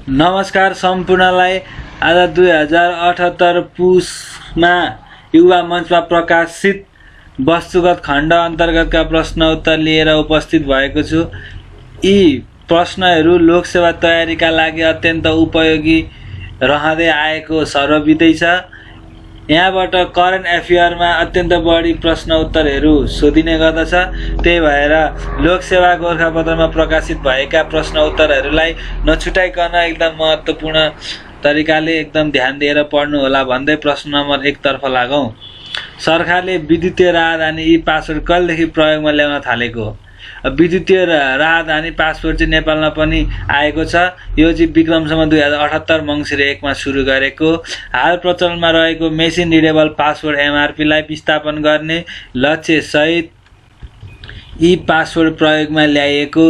नमस्कार सम्पूर्णलाई। आज 2078 पुसमा युवा मञ्चमा प्रकाशित वस्तुगत खण्ड अन्तर्गतका प्रश्न उत्तर लिएर उपस्थित भएको छु। यी प्रश्नहरू लोकसेवा तयारीका लागि अत्यन्त उपयोगी रहँदै आएको सर्वविदित छ। यहाँबाट करेन्ट एफेयरमा अत्यन्त बढी प्रश्न उत्तरहरू सोधिने गर्दछ। त्यही भएर लोकसेवा गोरखापत्रमा प्रकाशित भएका प्रश्न उत्तरहरूलाई नछुटाइकन एकदम महत्त्वपूर्ण तरिकाले एकदम ध्यान दिएर पढ्नु होला भन्दै प्रश्न नम्बर 1 तर्फ लागौं। सरकारले विद्युतीय राहदानी ई पासवर्ड कहिलेदेखि प्रयोगमा ल्याउन थालेको? विद्युतीय राहदानी पासपोर्ट चाहिँ नेपालमा पनि आएको छ। यो चाहिँ विक्रमसम्म 2078 मङ्सिर 1 मा सुरु गरेको। हाल प्रचलनमा रहेको मेसिन रिडेबल पासपोर्ट एमआरपीलाई विस्थापन गर्ने लक्ष्य सहित ई पासपोर्ट प्रयोगमा ल्याइएको।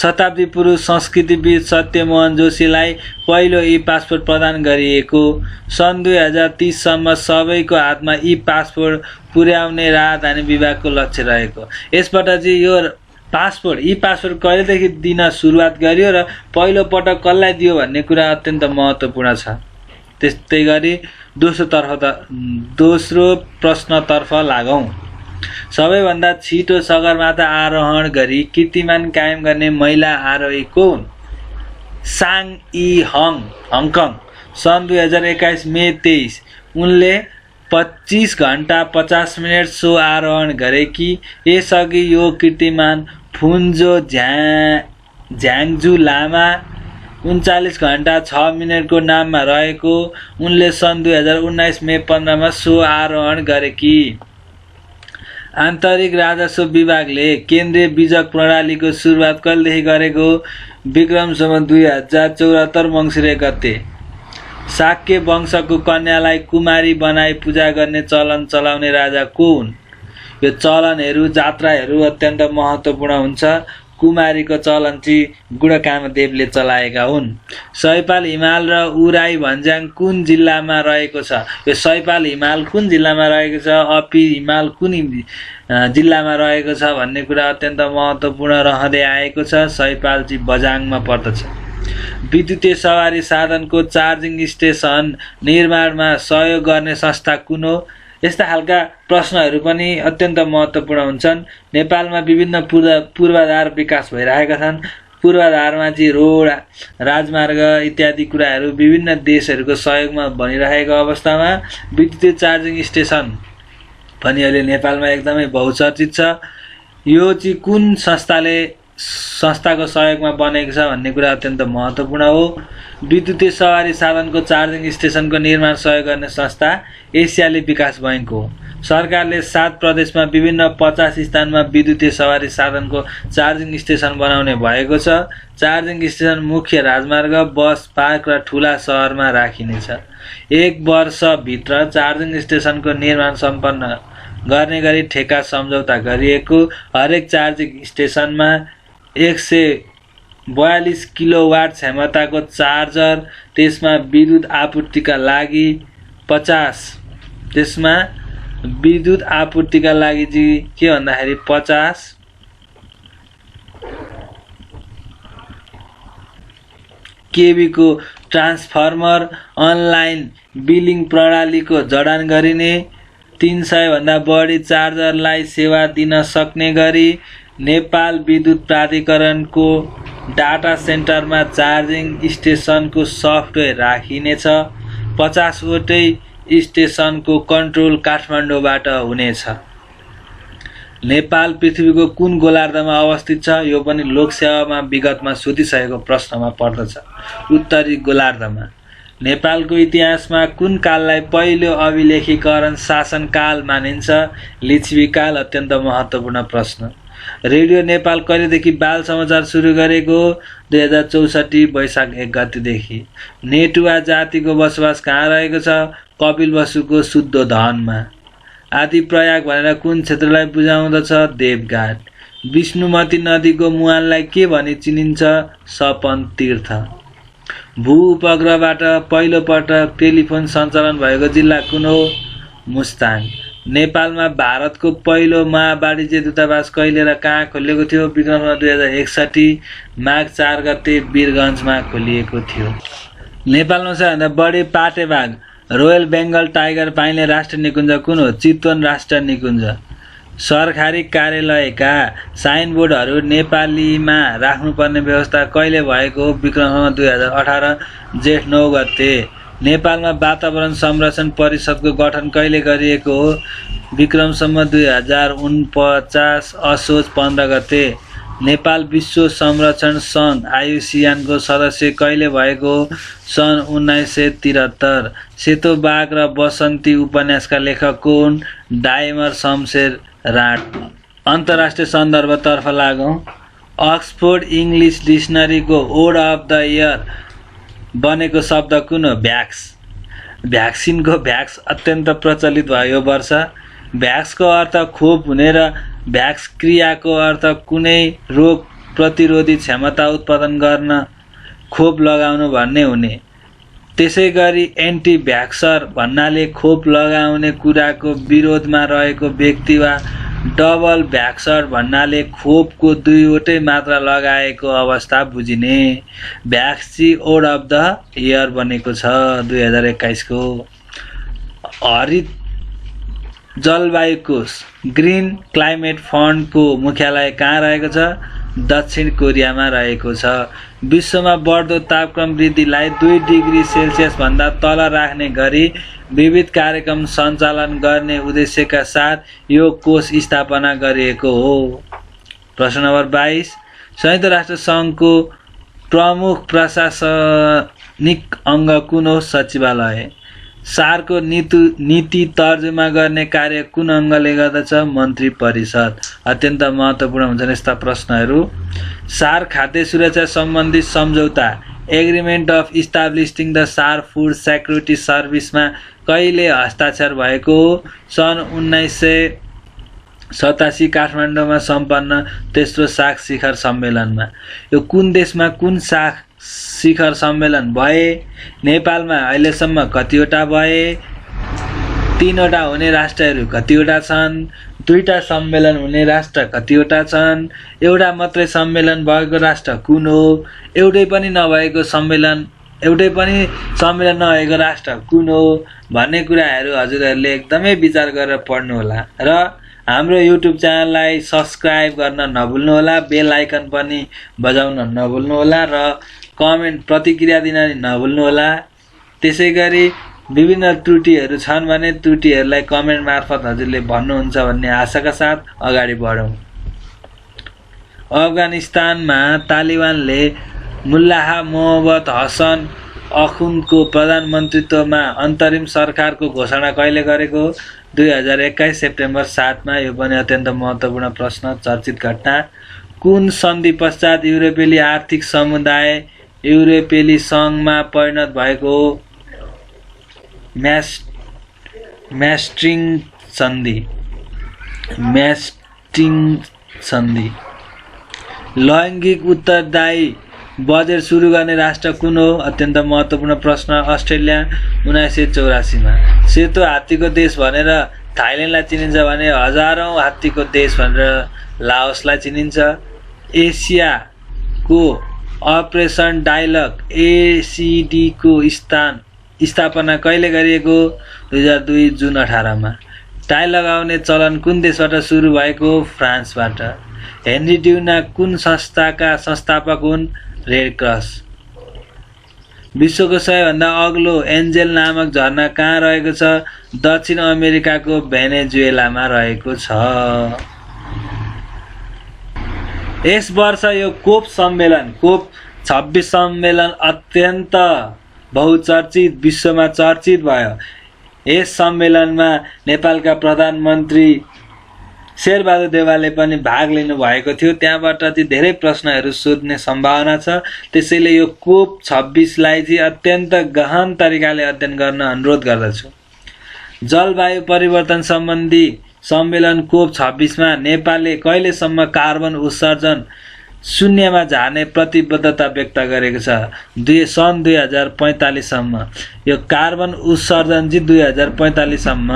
शताब्दी पूर्व संस्कृतिविद सत्यमोहन जोशीलाई पहिलो ई पासपोर्ट प्रदान गरिएको। सन् 2030 सम्म सबैको हातमा ई पासपोर्ट पुर्याउने राहदानी विभागको लक्ष्य रहेको। यसबाट चाहिँ यो पासपोर्ट ई पासपोर्ट कहिलेदेखि दिन सुरुवात गरियो र पहिलो पटक कसलाई दियो भन्ने कुरा अत्यन्त महत्त्वपूर्ण छ। त्यस्तै गरी दोस्रो प्रश्नतर्फ लागौं। सबैभन्दा छिटो सगरमाथा आरोहण गरी कीर्तिमान कायम गर्ने महिला आरोही को हुन्? साङ यी हङकङ। सन् 2021 मे 23 उनले 25 घण्टा 50 मिनट सो आरोहण गरेकी। यसअघि यो कीर्तिमान फुन्जो झ्याङजु लामा 39 घण्टा 6 मिनटको नाममा रहेको। उनले सन् 2019 मे 15 मा सो आरोहण गरेकी। आन्तरिक राजस्व विभागले केन्द्रीय बीजक प्रणालीको सुरुवात कहिलेदेखि गरेको? विक्रमसम्म 2074 मङ्सिर 1 गते। शाक्य वंशको कन्यालाई कुमारी बनाई पूजा गर्ने चलन चलाउने राजा को हुन्? यो चलनहरू जात्राहरू अत्यन्त महत्त्वपूर्ण हुन्छ। कुमारीको चलन चाहिँ गुणकामदेवले चलाएका हुन्। सैपाल हिमाल र उराई भन्ज्याङ कुन जिल्लामा रहेको छ? यो सैपाल हिमाल कुन जिल्लामा रहेको छ, अपी हिमाल कुन जिल्लामा रहेको छ भन्ने कुरा अत्यन्त महत्त्वपूर्ण रहँदै आएको छ। सैपाल चाहिँ बझाङमा पर्दछ। विद्युतीय सवारी साधनको चार्जिङ स्टेसन निर्माणमा सहयोग गर्ने संस्था कुन हो? यस्ता खालका प्रश्नहरू पनि अत्यन्त महत्त्वपूर्ण हुन्छन्। नेपालमा विभिन्न पूर्वाधार विकास भइरहेका छन्। पूर्वाधारमा चाहिँ रोड, राजमार्ग इत्यादि कुराहरू विभिन्न देशहरूको सहयोगमा बनिरहेको अवस्थामा विद्युतीय चार्जिङ स्टेसन पनि अहिले नेपालमा एकदमै बहुचर्चित छ। यो चाहिँ कुन संस्थाको सहयोगमा बनेको छ भन्ने कुरा अत्यन्त महत्त्वपूर्ण हो। विद्युतीय सवारी साधनको चार्जिङ स्टेसनको निर्माण सहयोग गर्ने संस्था एसियाली विकास बैंक हो। सरकारले 7 प्रदेशमा विभिन्न 50 स्थानमा विद्युतीय सवारी साधनको चार्जिङ स्टेसन बनाउने भएको छ। चार्जिङ स्टेसन मुख्य राजमार्ग, बस पार्क र ठुला सहरमा राखिनेछ। 1 वर्षभित्र चार्जिङ स्टेसनको निर्माण सम्पन्न गर्ने गरी ठेक्का सम्झौता गरिएको। हरेक चार्जिङ स्टेसनमा 142 किलोवाट क्षमताको चार्जर, त्यसमा विद्युत आपूर्तिका लागि 50 चाहिँ के भन्दाखेरि 50 केबी को ट्रान्सफर्मर, अनलाइन बिलिङ प्रणालीको जडान गरिने, 300 भन्दा बढी चार्जरलाई सेवा दिन सक्ने गरी नेपाल विद्युत प्राधिकरणको डाटा सेन्टरमा चार्जिङ स्टेसनको सफ्टवेयर राखिनेछ। 50 वटै स्टेसनको कन्ट्रोल काठमाडौँबाट हुनेछ। नेपाल पृथ्वीको कुन गोलार्धमा अवस्थित छ? यो पनि लोकसेवामा विगतमा सोधिसकेको प्रश्नमा पर्दछ। उत्तरी गोलार्धमा। नेपालको इतिहासमा कुन काललाई पहिलो अभिलेखीकरण शासनकाल मानिन्छ? लिच्छवीकाल। अत्यन्त महत्त्वपूर्ण प्रश्न। रेडियो नेपाल कहिलेदेखि बाल समाचार सुरु गरेको? 2064 वैशाख 1 गतेदेखि। नेटुवा जातिको बसोबास कहाँ रहेको छ? कपिल वसुको शुद्धोधनमा। आदि प्रयाग भनेर कुन क्षेत्रलाई बुझाउँदछ? देवघाट। विष्णुमती नदीको मुहानलाई के भनी चिनिन्छ? सपन तीर्थ। भू उपग्रहबाट पहिलो पटक टेलिफोन सञ्चालन भएको जिल्ला कुन हो? मुस्ताङ। नेपालमा भारतको पहिलो महावाणिज्य दूतावास कहिले र कहाँ खोलिएको थियो? विक्रममा 2061 माघ 4 गते वीरगञ्जमा खोलिएको थियो। नेपालमा सबैभन्दा बढी पाटे बाघ रोयल बेङ्गल टाइगर पाइने राष्ट्रिय निकुञ्ज कुन हो? चितवन राष्ट्रिय निकुञ्ज। सरकारी कार्यालयका साइनबोर्डहरू नेपालीमा राख्नुपर्ने व्यवस्था कहिले भएको हो? विक्रम 2018 जेठ 9 गते। नेपालमा वातावरण संरक्षण परिषदको गठन कहिले गरिएको हो? विक्रम 2049 असोज 15 गते। नेपाल विश्व संरक्षण सङ्घ आयुसियानको सदस्य कहिले भएको हो? सन् 1973। सेतो बाघ र बसन्ती उपन्यासका लेखक को हुन्? डाइमर शमशेर राट। अन्तर्राष्ट्रिय सन्दर्भतर्फ लागौँ। अक्सफोर्ड इङ्ग्लिस डिक्सनरीको वर्ड अफ द इयर बनेको शब्द कुन हो? भ्याक्स। भ्याक्सिनको भ्याक्स अत्यन्त प्रचलित भयो यो वर्ष। भ्याक्सको अर्थ खोप हुने र भ्याक्स क्रियाको अर्थ कुनै रोग प्रतिरोधी क्षमता उत्पादन गर्न खोप लगाउनु भन्ने हुने। त्यसै गरी एन्टी भ्याक्सर भन्नाले खोप लगाउने कुराको विरोधमा रहेको व्यक्ति वा डबल भ्याक्सर भन्नाले खोपको दुईवटै मात्रा लगाएको अवस्था बुझिने। भ्याक्सी वर्ड अफ द इयर बनेको छ 2021 को। हरित जलवायु कोष ग्रिन क्लाइमेट फन्डको मुख्यालय कहाँ रहेको छ? दक्षिण कोरियामा रहेको छ। विश्वमा बढ्दो तापक्रम वृद्धिलाई 2 डिग्री सेल्सियस भन्दा तल राख्ने गरी विविध कार्यक्रम सञ्चालन गर्ने उद्देश्यका साथ यो कोष स्थापना गरिएको हो। प्रश्न नम्बर 22। संयुक्त राष्ट्र सङ्घको प्रमुख प्रशासनिक अङ्ग कुन हो? सचिवालय। सारको नीति तर्जुमा गर्ने कार्य कुन अङ्गले गर्दछ? मन्त्री परिषद। अत्यन्त महत्त्वपूर्ण हुन्छन् यस्ता प्रश्नहरू। सार खाद्य सुरक्षा सम्बन्धी सम्झौता एग्रिमेन्ट अफ इस्टाब्लिसिङ द सार फुड सेक्युरिटी सर्भिसमा कहिले हस्ताक्षर भएको हो? सन् 1987 काठमाडौँमा सम्पन्न तेस्रो साख शिखर सम्मेलनमा। यो कुन देशमा कुन साख शिखर सम्मेलन भए? नेपालमा अहिलेसम्म कतिवटा भए? 3वटा हुने राष्ट्रहरू कतिवटा छन्? 2टा सम्मेलन हुने राष्ट्र कतिवटा छन्? एउटा मात्रै सम्मेलन भएको राष्ट्र कुन हो? एउटै पनि सम्मेलन नभएको राष्ट्र कुन हो? भन्ने कुराहरू हजुरहरूले एकदमै विचार गरेर पढ्नुहोला र हाम्रो युट्युब च्यानललाई सब्स्क्राइब गर्न नभुल्नुहोला। बेल आइकन पनि बजाउन नभुल्नुहोला र कमेन्ट प्रतिक्रिया दिन नभुल्नुहोला। त्यसै गरी विभिन्न त्रुटिहरू छन् भने त्रुटिहरूलाई कमेन्ट मार्फत हजुरले भन्नुहुन्छ भन्ने आशाका साथ अगाडि बढौँ। अफगानिस्तानमा तालिबानले मुल्लाह मोहम्मद हसन अखुन्दको प्रधानमन्त्रीत्वमा अन्तरिम सरकारको घोषणा कहिले गरेको? 2021 सेप्टेम्बर 7 मा। यो पनि अत्यन्त महत्त्वपूर्ण प्रश्न, चर्चित घटना। कुन सन्धि पश्चात युरोपेली आर्थिक समुदाय युरोपेली सङ्घमा परिणत भएको हो? म्यास्ट्रिङ सन्धि। लैङ्गिक उत्तरदायी बजेट सुरु गर्ने राष्ट्र कुन हो? अत्यन्त महत्त्वपूर्ण प्रश्न। अस्ट्रेलिया 1984 मा। सेतो हात्तीको देश भनेर थाइल्यान्डलाई चिनिन्छ भने हजारौँ हात्तीको देश भनेर लाओसलाई चिनिन्छ। एसियाको अपरेसन डायलग ACD को स्थापना कहिले गरिएको? 2002 जुन 18 मा। टाई लगाउने चलन कुन देशबाट सुरु भएको? फ्रान्सबाट। हेनरी ड्युना कुन संस्थाका संस्थापक हुन्? Red cross. विश्वको सबैभन्दा अग्लो एन्जेल नामक झरना कहाँ रहेको छ? दक्षिण अमेरिकाको भेनेजुएलामा रहेको छ। यस वर्ष यो कोप 26 सम्मेलन अत्यन्त बहुचर्चित, विश्वमा चर्चित भयो। यस सम्मेलनमा नेपालका प्रधानमन्त्री शेरबहादुर देवालले पनि भाग लिनु भएको थियो। त्यहाँबाट चाहिँ धेरै प्रश्नहरू सोध्ने सम्भावना छ। त्यसैले यो कोप 26 लाई चाहिँ अत्यन्त गहन तरिकाले अध्ययन गर्न अनुरोध गर्दछु। जलवायु परिवर्तन सम्बन्धी सम्मेलन कोप 26 मा नेपालले कहिलेसम्म कार्बन उत्सर्जन शून्यमा झार्ने प्रतिबद्धता व्यक्त गरेको छ? सन् 2045 सम्म। यो कार्बन उत्सर्जन चाहिँ 2045 सम्म।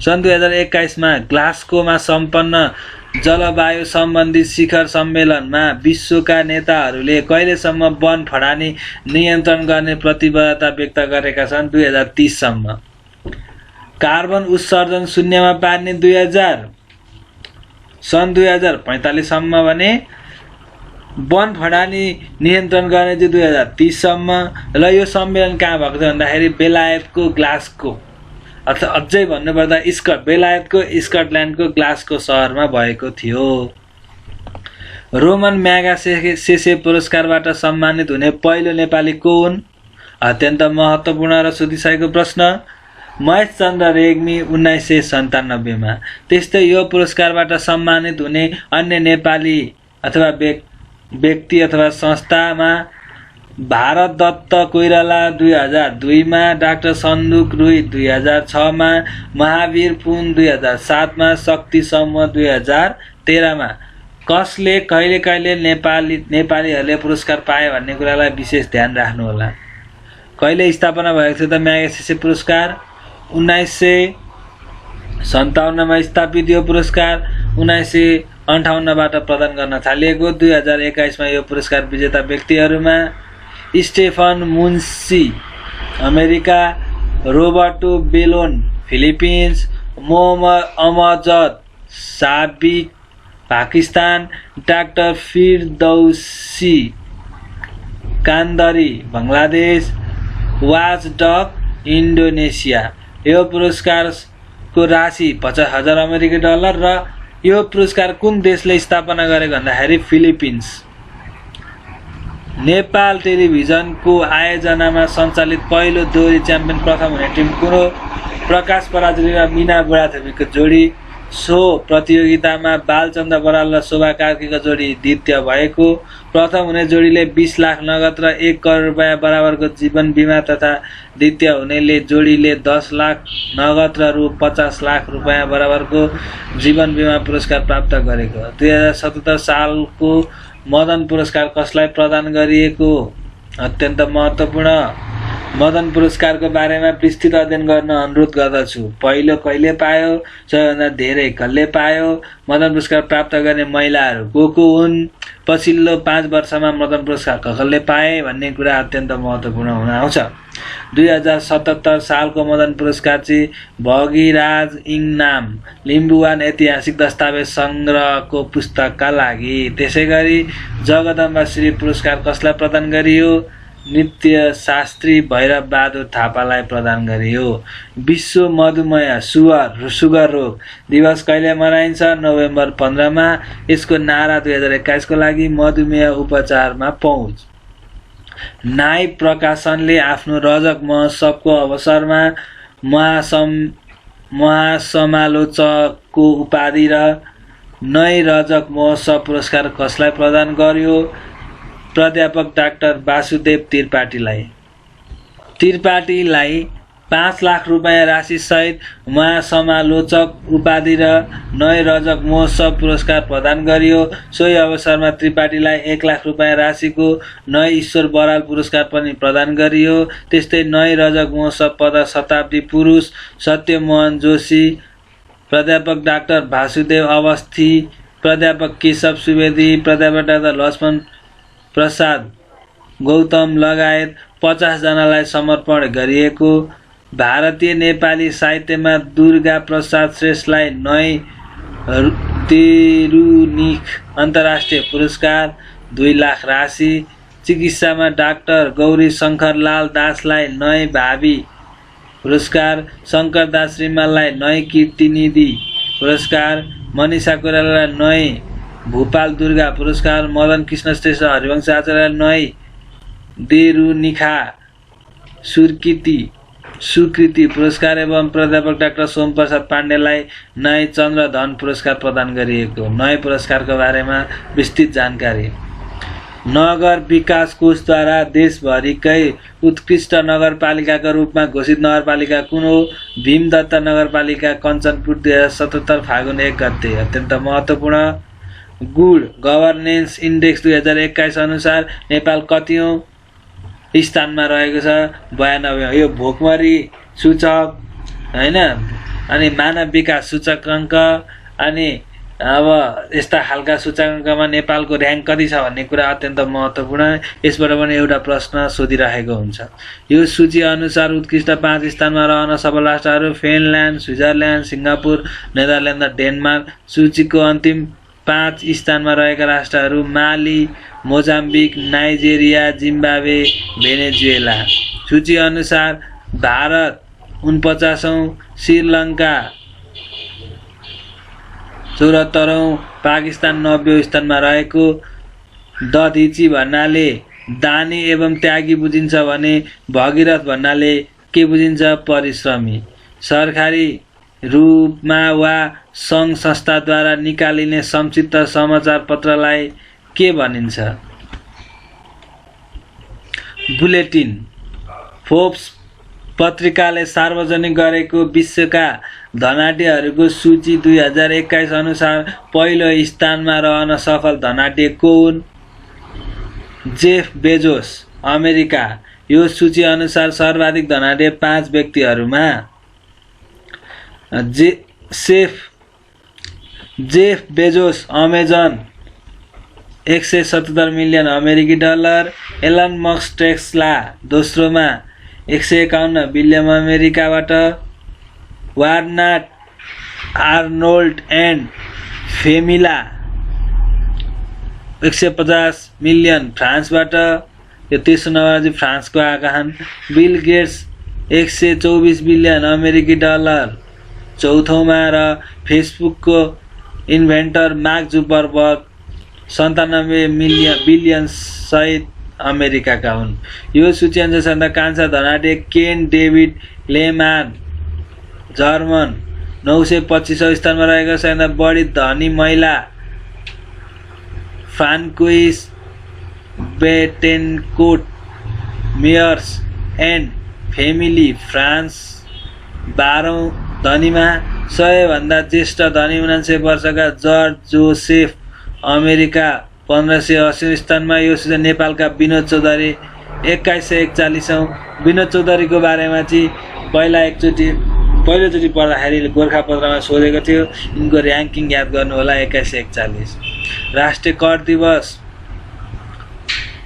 सन् 2021 मा ग्लास्गोमा सम्पन्न जलवायु सम्बन्धी शिखर सम्मेलनमा विश्वका नेताहरूले कहिलेसम्म वन फडानी नियन्त्रण गर्ने प्रतिबद्धता व्यक्त गरेका छन्? 2030 सम्म। कार्बन उत्सर्जन शून्यमा पार्ने सन् 2045 सम्म भने वन फडानी नियन्त्रण गर्ने चाहिँ 2030 सम्म। र यो सम्मेलन कहाँ भएको थियो भन्दाखेरि बेलायतको ग्लास्गो, अथवा अझै भन्नुपर्दा बेलायतको स्कटल्यान्डको ग्लास्गो सहरमा भएको थियो। रोमन म्यागासेसे पुरस्कारबाट सम्मानित हुने पहिलो नेपाली को हुन्? अत्यन्त महत्त्वपूर्ण र सोधिसकेको प्रश्न। महेशचन्द्र रेग्मी 1997 मा। त्यस्तै यो पुरस्कारबाट सम्मानित हुने अन्य नेपाली अथवा व्यक्ति अथवा संस्थामा भारत दत्त कोइराला 2002 मा, डाक्टर सन्दुक रुई 2006 मा, महावीर पुन 2007 मा, शक्ति समूह 2013 मा। कसले कहिले नेपालीहरूले पुरस्कार पाए भन्ने कुरालाई विशेष ध्यान राख्नु होला। कहिले स्थापना भएको थियो त म्यागसेसे पुरस्कार? 1957 मा स्थापित। यो पुरस्कार 1958 बाट प्रदान गर्न थालिएको। 2021 मा यो पुरस्कार विजेता व्यक्तिहरूमा Steven Muncy America, Roberto Ballon Philippines, Muhammad Amjad साबिक Pakistan, doctor Firdausi Qadri Bangladesh, Watchdoc Indonesia. यो पुरस्कारको राशि $50,000 अमेरिकी डलर र यो पुरस्कार कुन देशले स्थापना गरेको भन्दाखेरि फिलिपिन्स। नेपाल टेलिभिजनको आयोजनामा सञ्चालित पहिलो दोहोरी च्याम्पियन प्रथम हुने टिम कुन हो? प्रकाश पराजुली र मिना बुढाथोकीको जोडी। सो प्रतियोगितामा बालचन्द्र बराल र शोभा कार्कीको जोडी द्वितीय भएको। प्रथम हुने जोडीले 20 लाख नगद र 1 करोड रुपैयाँ बराबरको जीवन बिमा तथा द्वितीय हुनेले जोडीले 10 लाख नगद र रु 50 लाख रुपैयाँ बराबरको जीवन बिमा पुरस्कार प्राप्त गरेको। 2077 सालको मदन पुरस्कार कसलाई प्रदान गरिएको? अत्यन्त महत्त्वपूर्ण। मदन पुरस्कारको बारेमा विस्तृत अध्ययन गर्न अनुरोध गर्दछु। पहिलो कहिले पायो? सबैभन्दा धेरै कसले पायो? मदन पुरस्कार प्राप्त गर्ने महिलाहरू को हुन्? पछिल्लो 5 वर्षमा मदन पुरस्कार कसले पाए भन्ने कुरा अत्यन्त महत्त्वपूर्ण हुन आउँछ। 2077 सालको मदन पुरस्कार चाहिँ भगीराज इङनाम लिम्बुवान ऐतिहासिक दस्तावेज सङ्ग्रहको पुस्तकका लागि। त्यसैगरी जगदम्बा श्री पुरस्कार कसलाई प्रदान गरियो? नृत्य शास्त्री भैरव बहादुर थापालाई प्रदान गरियो। विश्व मधुमेह सुगर रोग दिवस कहिले मनाइन्छ? नोभेम्बर 15 मा। यसको नारा 2021 को लागि मधुमेह उपचारमा पहुँच। नाई प्रकाशनले आफ्नो रजक महोत्सवको अवसरमा महासमालोचकको उपाधि र नै रजक महोत्सव पुरस्कार कसलाई प्रदान गर्यो? प्राध्यापक डाक्टर वासुदेव त्रिपाठीलाई 5 लाख रुपैयाँ राशि सहित महासमालोचक उपाधि र नै रजक महोत्सव पुरस्कार प्रदान गरियो। सोही अवसरमा त्रिपाठीलाई 1 लाख रुपैयाँ राशिको नै ईश्वर बराल पुरस्कार पनि प्रदान गरियो। त्यस्तै नै रजक महोत्सव पद शताब्दी पुरुष सत्यमोहन जोशी, प्राध्यापक डाक्टर वासुदेव अवस्थी, प्राध्यापक केशव सुवेदी, प्राध्यापक डाक्टर लक्ष्मण प्रसाद गौतम लगायत 50 जनालाई समर्पण गरिएको। भारतीय नेपाली साहित्यमा दुर्गा प्रसाद श्रेष्ठलाई नै तिरुनिख अन्तर्राष्ट्रिय पुरस्कार 2 लाख राशि। चिकित्सामा डाक्टर गौरी शङ्कर लाल दासलाई नै भावी पुरस्कार। शङ्कर दास रिमाललाई नै कीर्तिनिधि पुरस्कार। मनिषा कोइरालालाई नै भूपाल दुर्गा पुरस्कार। मदन कृष्ण श्रेष्ठ हरिवंश आचार्यलाई नै देरुनिखा सुकृति पुरस्कार एवं प्राध्यापक डाक्टर सोमप्रसाद पाण्डेलाई नै चन्द्रधन पुरस्कार प्रदान गरिएको। नै पुरस्कारको बारेमा विस्तृत जानकारी। नगर विकास कोषद्वारा देशभरिकै उत्कृष्ट नगरपालिकाको रूपमा घोषित नगरपालिका कुन हो? भीमदत्त नगरपालिका कञ्चनपुर 2077 फागुन 1 गते। अत्यन्त महत्त्वपूर्ण। गुड गभर्नेन्स इन्डेक्स 2021 अनुसार नेपाल कतिौं स्थानमा रहेको छ? 92। यो भोकमरी सूचक हैन, अनि मानव विकास सूचकाङ्क, अनि अब यस्ता खालका सूचकाङ्कमा नेपालको र्याङ्क कति छ भन्ने कुरा अत्यन्त महत्त्वपूर्ण। यसबाट पनि एउटा प्रश्न सोधिरहेको हुन्छ। यो सूची अनुसार उत्कृष्ट 5 स्थानमा रहन सफल राष्ट्रहरू फिनल्यान्ड, स्विजरल्यान्ड, सिङ्गापुर, नेदरल्यान्ड र डेनमार्क। सूचीको अन्तिम 5 स्थानमा रहेका राष्ट्रहरू माली, मोजाम्बिक, नाइजेरिया, जिम्बाब्वे, भेनेजुएला। सूची अनुसार भारत 49औं, श्रीलङ्का 74औं, पाकिस्तान 90औं स्थानमा रहेको। दधिची भन्नाले दानी एवं त्यागी बुझिन्छ भने भगीरथ भन्नाले के बुझिन्छ? परिश्रमी। सरकारी रूपमा वा सङ्घ संस्थाद्वारा निकालिने संक्षिप्त समाचार पत्रलाई के भनिन्छ? बुलेटिन। फोर्ब्स पत्रिकाले सार्वजनिक गरेको विश्वका धनाढ्यहरूको सूची 2021 अनुसार पहिलो स्थानमा रहन सफल धनाढ्य को हुन्? Jeff Bezos, America. यो सूची अनुसार सर्वाधिक धनाढ्य 5 व्यक्तिहरूमा जेफ बेजोस अमेजन 177 मिलियन अमेरिकी डलर। एलन मस्क टेस्ला दोस्रोमा 151 बिलियन अमेरिकाबाट। वार्नाट आर्नोल्ड एन्ड फेमिला 150 मिलियन फ्रान्सबाट। यो तेस्रो नम्बरमा चाहिँ फ्रान्सको आएका छन्। बिल गेट्स 124 बिलियन अमेरिकी डलर चौथौमा र फेसबुकको इन्भेन्टर मार्क जुकरबर्ग 97 बिलियन सहित अमेरिकाका हुन्। यो सूची अनुसार कान्छा धनाढ्य केन डेभिड लेमान जर्मन 925औं स्थानमा रहेको छ। भन्दा बढी धनी महिला Francoise Bettencourt Meyers and family France 12औं धनीमा। 100 भन्दा ज्येष्ठ धनी 49 वर्षका जर्ज जोसेफ अमेरिका 1580 स्थानमा। यो सूची नेपालका विनोद चौधरी 2141औं। विनोद चौधरीको बारेमा चाहिँ पहिलोचोटि पढ्दाखेरि गोर्खापत्रमा सोधेको थियो। यिनको र्याङ्किङ याद गर्नु होला। 2141। राष्ट्रिय कर दिवस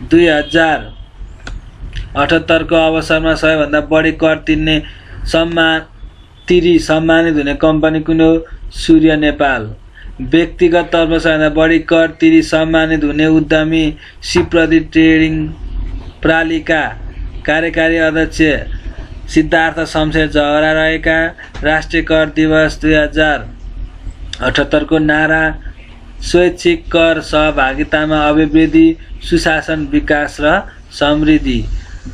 2078 को अवसरमा सबैभन्दा बढी कर तिर्ने सम्मानित हुने कम्पनी कुन हो? सूर्य नेपाल। व्यक्तिगत तर्फमा सबैभन्दा बढी कर तिरी सम्मानित हुने उद्यमी शिवप्रदीप ट्रेडिङ प्रालिका कार्यकारी अध्यक्ष सिद्धार्थ शमशेर जवरा रहेका। राष्ट्रिय कर दिवस 2078 को नारा स्वैच्छिक कर सहभागितामा अभिवृद्धि, सुशासन, विकास र समृद्धि।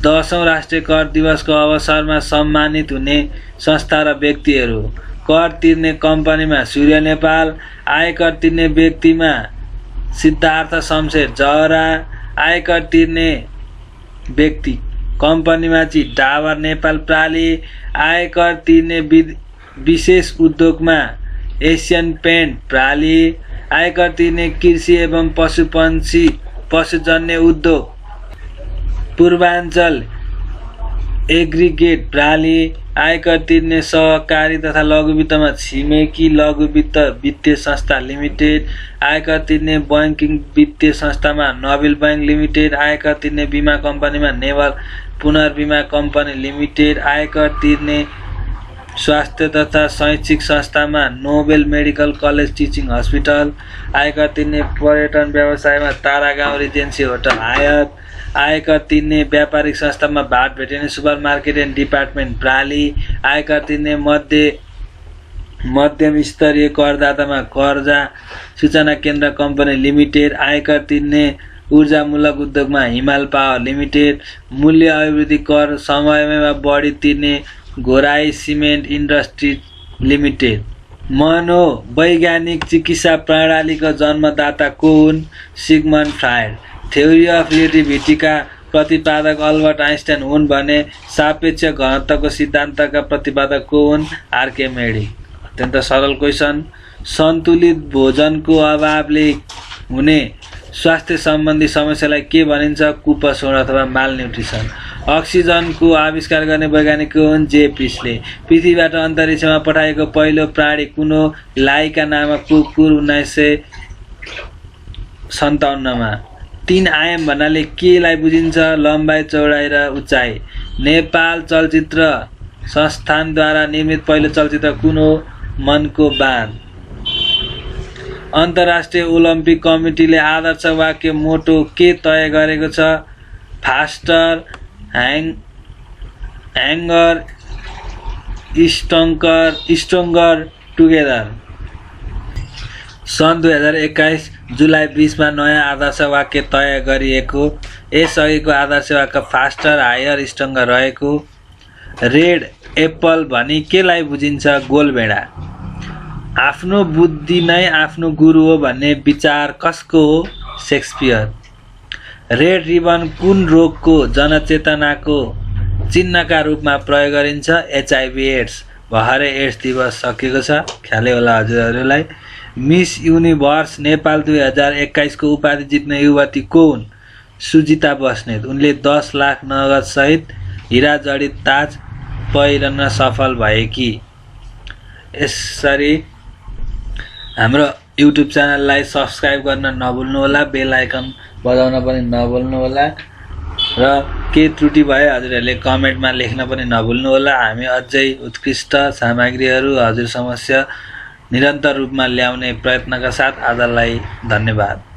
10औं राष्ट्रिय कर दिवसको अवसरमा सम्मानित हुने संस्था र व्यक्तिहरू। कर तिर्ने कम्पनीमा सूर्य नेपाल, आयकर तिर्ने व्यक्तिमा सिद्धार्थ शमशेर जवरा, आयकर तिर्ने व्यक्ति कम्पनीमा चाहिँ डाबर नेपाल प्राली, आयकर तिर्ने विशेष उद्योगमा एसियन पेन्ट प्राली, आयकर तिर्ने कृषि एवं पशुजन्य उद्योग पूर्वाञ्चल एग्रिगेट प्राली, आयकर तिर्ने सहकारी तथा लघु वित्तमा छिमेकी लघु वित्त वित्तीय संस्था लिमिटेड, आयकर तिर्ने बैंकिङ वित्तीय संस्थामा नोबेल बैंक लिमिटेड, आयकर तिर्ने बीमा कम्पनीमा नेवल पुनर्बीमा कम्पनी लिमिटेड, आयकर तिर्ने स्वास्थ्य तथा शैक्षिक संस्थामा Nobel medical college teaching hospital, आयकर तिर्ने पर्यटन व्यवसायमा तारागाउँ रिजेन्सी होटल हायत, आयकर तिर्ने व्यापारिक संस्थामा भाट भेटेनी सुपर मार्केट एन्ड डिपार्टमेन्ट प्राली, आयकर तिर्ने मध्यम स्तरीय करदातामा कर्जा सूचना केन्द्र कम्पनी लिमिटेड, आयकर तिर्ने ऊर्जामूलक उद्योगमा हिमाल पावर लिमिटेड, मूल्य अभिवृद्धि कर समयमा बढी तिर्ने घोराई सिमेन्ट इन्डस्ट्री लिमिटेड। मनोवैज्ञानिक चिकित्सा प्रणालीको जन्मदाता को हुन्? Sigmund Freud. थ्योरी अफ रिलेटिभिटीका प्रतिपादक अल्बर्ट आइन्स्टाइन हुन् भने सापेक्ष घनत्वको सिद्धान्तका प्रतिपादक को हुन्? आर्किमेडिस। अत्यन्त सरल क्वेसन। सन्तुलित भोजनको अभावले हुने स्वास्थ्य सम्बन्धी समस्यालाई के भनिन्छ? कुपोषण अथवा मालन्युट्रिसन। अक्सिजनको आविष्कार गर्ने वैज्ञानिक को हुन्? जे प्रिस्ले। पृथ्वीबाट अन्तरिक्षमा पठाएको पहिलो प्राणी कुन हो? लाइका नामक कुकुर 1957 मा। 3 आयाम भन्नाले केलाई बुझिन्छ? लम्बाइ, चौडाइ र उचाइ। नेपाल चलचित्र संस्थानद्वारा निर्मित पहिलो चलचित्र कुन हो? मनको बाँध। अन्तर्राष्ट्रिय ओलम्पिक कमिटीले आदर्श वाक्य मोटो के तय गरेको छ? Faster, hanger, stronger together. सन् 2021 जुलाई 20 मा नयाँ आदर्श वाक्य तय गरिएको। यसअघिको आदर्श वाक्य फास्टर, हायर, स्ट्रङ्गर रहेको। रेड एप्पल भनी केलाई बुझिन्छ? गोलभेडा। आफ्नो बुद्धि नै आफ्नो गुरु हो भन्ने विचार कसको हो? शेक्सपियर। रेड रिबन कुन रोगको जनचेतनाको चिन्हका रूपमा प्रयोग गरिन्छ? HIV AIDS. भर्खरै एड्स दिवस सकिएको छ, ख्यालै होला हजुरहरूलाई। मिस युनिभर्स नेपाल 2021 को उपाधि जित्ने युवती को हुन्? सुजिता बस्नेत। उनले 10 लाख नगद सहित हिरा जडित ताज पहिरन सफल भएकी। यसरी हाम्रो युट्युब च्यानललाई सब्स्क्राइब गर्न नभुल्नुहोला, बेल आइकन बजाउन पनि नभुल्नुहोला र के त्रुटि भए हजुरहरूले कमेन्टमा लेख्न पनि नभुल्नुहोला। हामी अझै उत्कृष्ट सामग्रीहरू हजुर समक्ष निरन्तर रूपमा ल्याउने प्रयत्नका साथ आजलाई धन्यवाद।